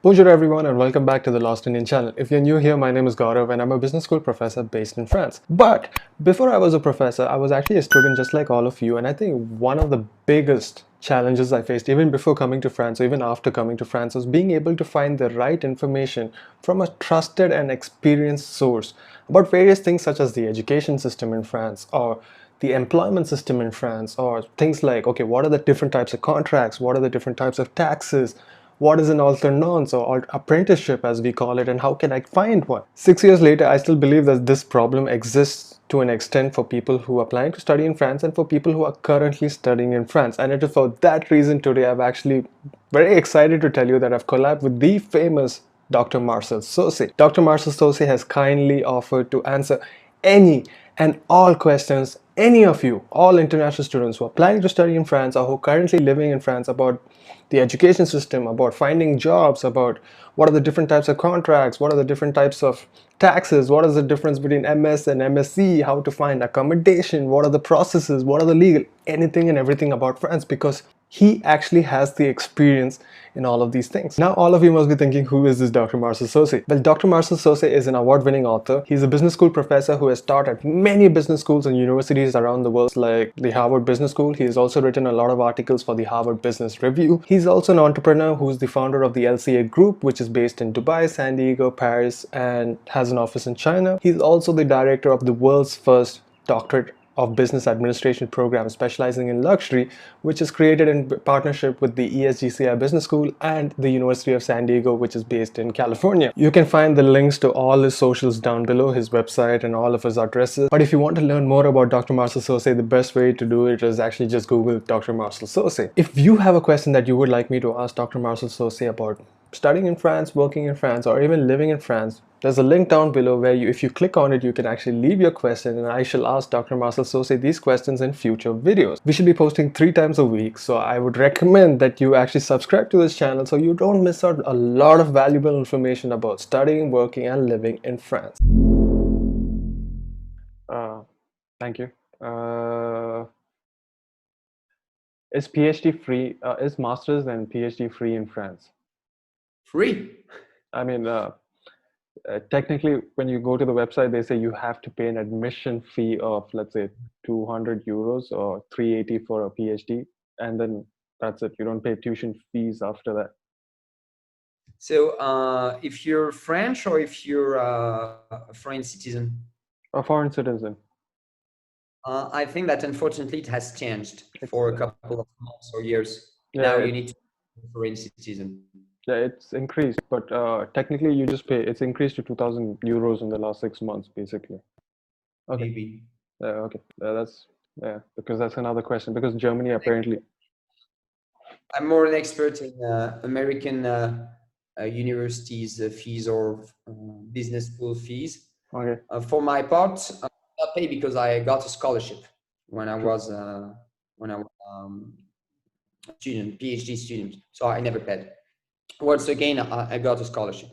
Bonjour everyone and welcome back to the Lost Indian channel. If you're new here, my name is Gaurav and I'm a business school professor based in France. But before I was a professor, I was actually a student just like all of you, and I think one of the biggest challenges I faced even before coming to France or even after coming to France was being able to find the right information from a trusted and experienced source about various things such as the education system in France or the employment system in France, or things like, okay, what are the different types of contracts, what are the different types of taxes, what is an alternance or apprenticeship as we call it, and how can I find one? 6 years later, I still believe that this problem exists to an extent for people who are planning to study in France and for people who are currently studying in France. And it is for that reason today I'm actually very excited to tell you that I've collabed with the famous Dr. Marcel Saucet. Dr. Marcel Saucet has kindly offered to answer any and all questions any of you, all international students who are planning to study in France or who are currently living in France, about the education system, about finding jobs, about what are the different types of contracts, what are the different types of taxes, what is the difference between MS and MSc, how to find accommodation, what are the processes, what are the legal, anything and everything about France, because he actually has the experience in all of these things. Now, all of you must be thinking, who is this Dr. Marcel Saucet? Well, Dr. Marcel Saucet is an award-winning author. He's a business school professor who has taught at many business schools and universities around the world, like the Harvard Business School. He has also written a lot of articles for the Harvard Business Review. He's also an entrepreneur who's the founder of the LCA Group, which is based in Dubai, San Diego, Paris, and has an office in China. He's also the director of the world's first doctorate of business administration program specializing in luxury, which is created in partnership with the ESGCI Business School and the University of San Diego, which is based in California. You can find the links to all his socials down below, his website and all of his addresses. But if you want to learn more about Dr. Marcel Saucet, the best way to do it is actually just Google Dr. Marcel Saucet. If you have a question that you would like me to ask Dr. Marcel Saucet about studying in France, working in France, or even living in France, there's a link down below where if you click on it, you can actually leave your question and I shall ask Dr. Marcel Saucet these questions in future videos. We should be posting 3 times a week, so I would recommend that you actually subscribe to this channel so you don't miss out a lot of valuable information about studying, working, and living in France. Thank you. Is PhD free? Is masters and PhD free in France? Free? I mean, technically, when you go to the website, they say you have to pay an admission fee of, let's say, 200 euros or 380 for a PhD, and then that's it. You don't pay tuition fees after that. So if you're French or if you're a foreign citizen? A foreign citizen. I think that unfortunately it has changed for a couple of months or years. Now you need to be a foreign citizen. Yeah, it's increased, but technically you just pay. It's increased to 2,000 euros in the last 6 months, basically. Okay. Maybe. Okay. Because that's another question. Because Germany apparently. I'm more an expert in American universities fees or business school fees. Okay. For my part, I pay because I got a scholarship when I was a student, PhD student. So I never paid. Once again, I got a scholarship.